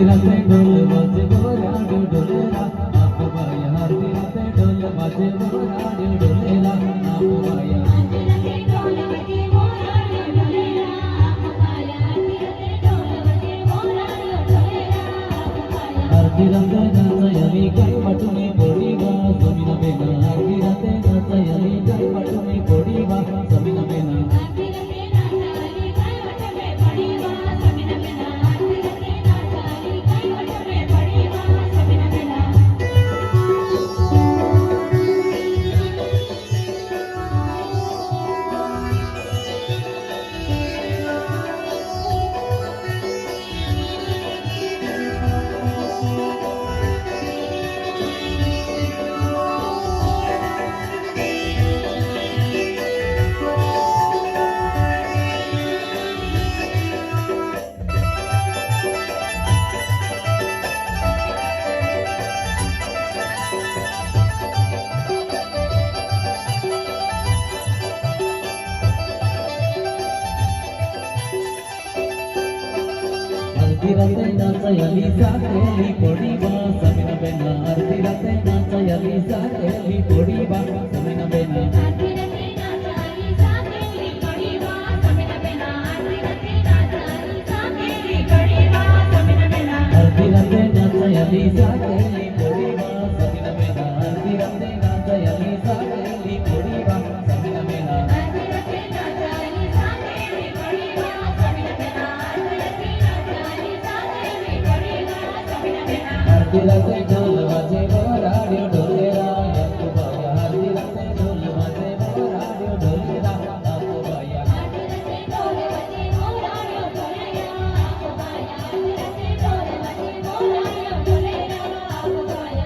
राते ढोल बाजे मोराडियो डोलेरा आप बाया आरती राते ढोल बाजे मोराडियो डोलेरा आप बाया आरती राते नाचयाली गाय वाटुनी पोडीवा जमीना बेना आरती राते नाचयाली गाय वाटुनी पोडीवा जमीना बेना आरती राते नाचयाली साकेली पोडीवा जमीना बेना आरती राते नाचयाली साकेली पोडीवा जमीना बेना आरती राते नाचयाली साकेली पोडीवा जमीना बेना आरती राते नाचयाली साकेली पोडीवा जमीना बेना आरती राते नाचयाली साकेली पोडीवा जमीना बेना आरती राते नाचयाली साकेली पोडीवा जमीना बेना आरती राते नाचयाली साकेली पोडीवा जमीना बेना आरती राते ढोल बाजे मोराडियो डोलेरा आप बाया आरती राते ढोल बाजे मोराडियो डोलेरा आप बाया आरती राते ढोल बाजे मोराडियो डोलेरा आप बाया आरती राते ढोल बाजे मोराडियो डोलेरा आप बाया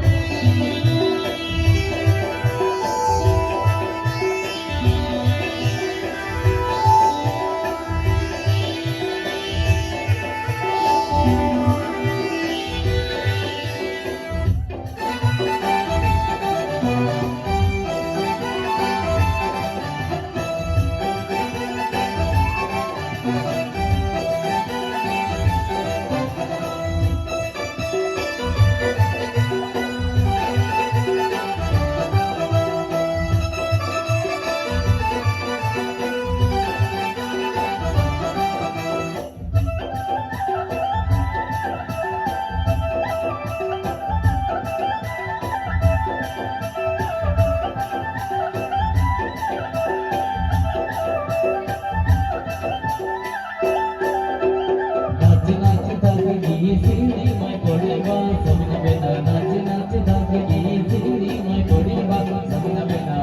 नाच दागगी सीरी माय पोडीवा जमीना बेना नाच नाच दागगी सीरी माय पोडीवा जमीना बेना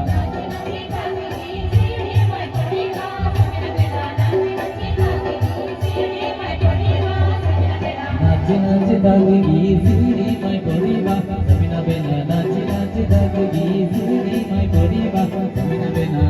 नाच नाच दागगी सीरी माय पोडीवा जमीना बेना नाच नाच दागगी सीरी माय पोडीवा जमीना बेना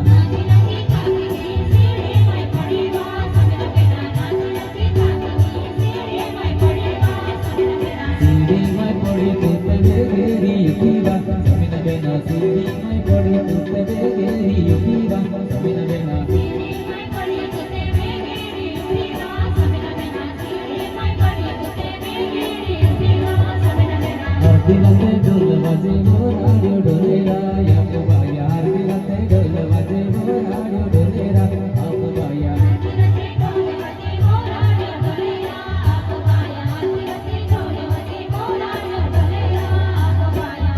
सीरी माय पोडी तुते बेगेरी युकीवा जमीना बेना सीरी माय पोडी तुते बेगेरी युकीवा जमीना बेना सीरी माय पोडी तुते बेगेरी युकीवा जमीना बेना सीरी माय पोडी तुते बेगेरी युकीवा जमीना बेना आरती राते ढोल बाजे मोराडियो डोलेरा आप बाया आरती राते ढोल बाजे मोराडियो डोलेरा आप बाया आरती राते ढोल बाजे मोराडियो डोलेरा आप बाया आरती राते ढोल बाजे मोराडियो डोलेरा आप बाया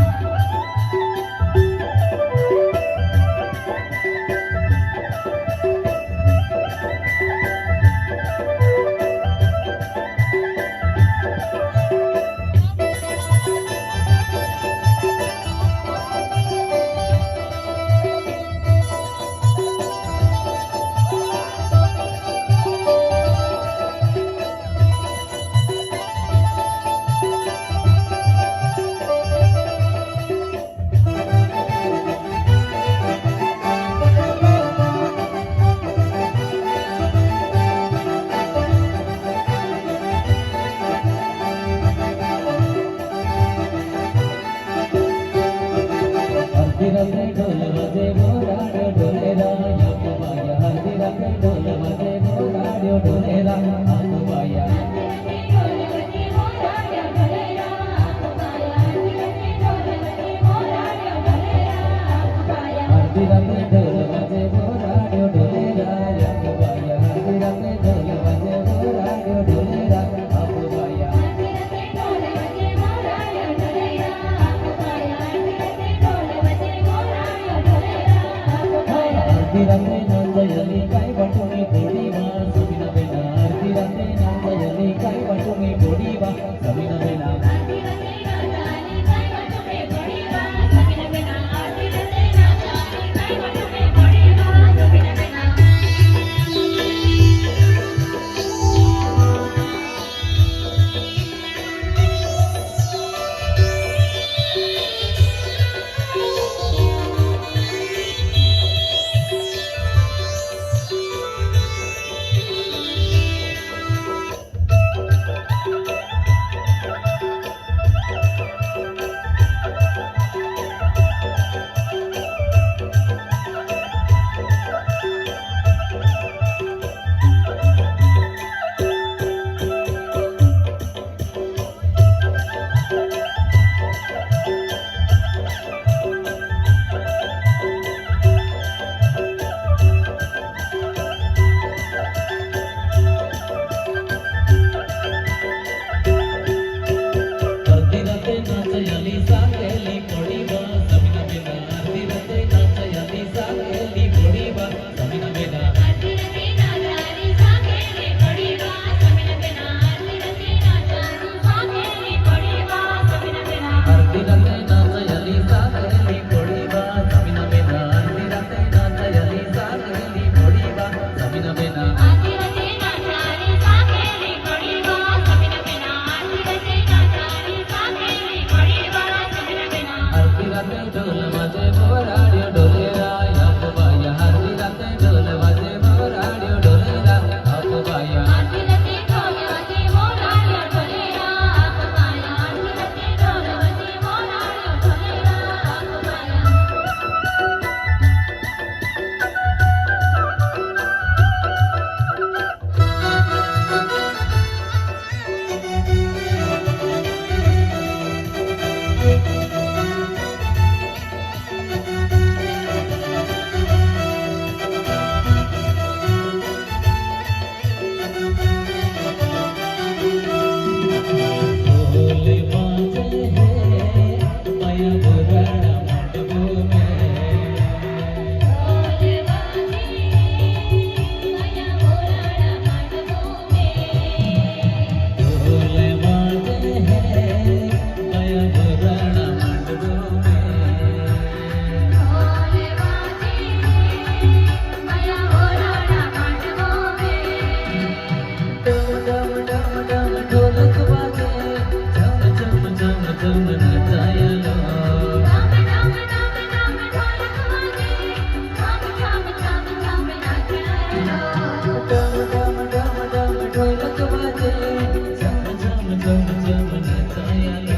જમ જમ જમ નાચાયા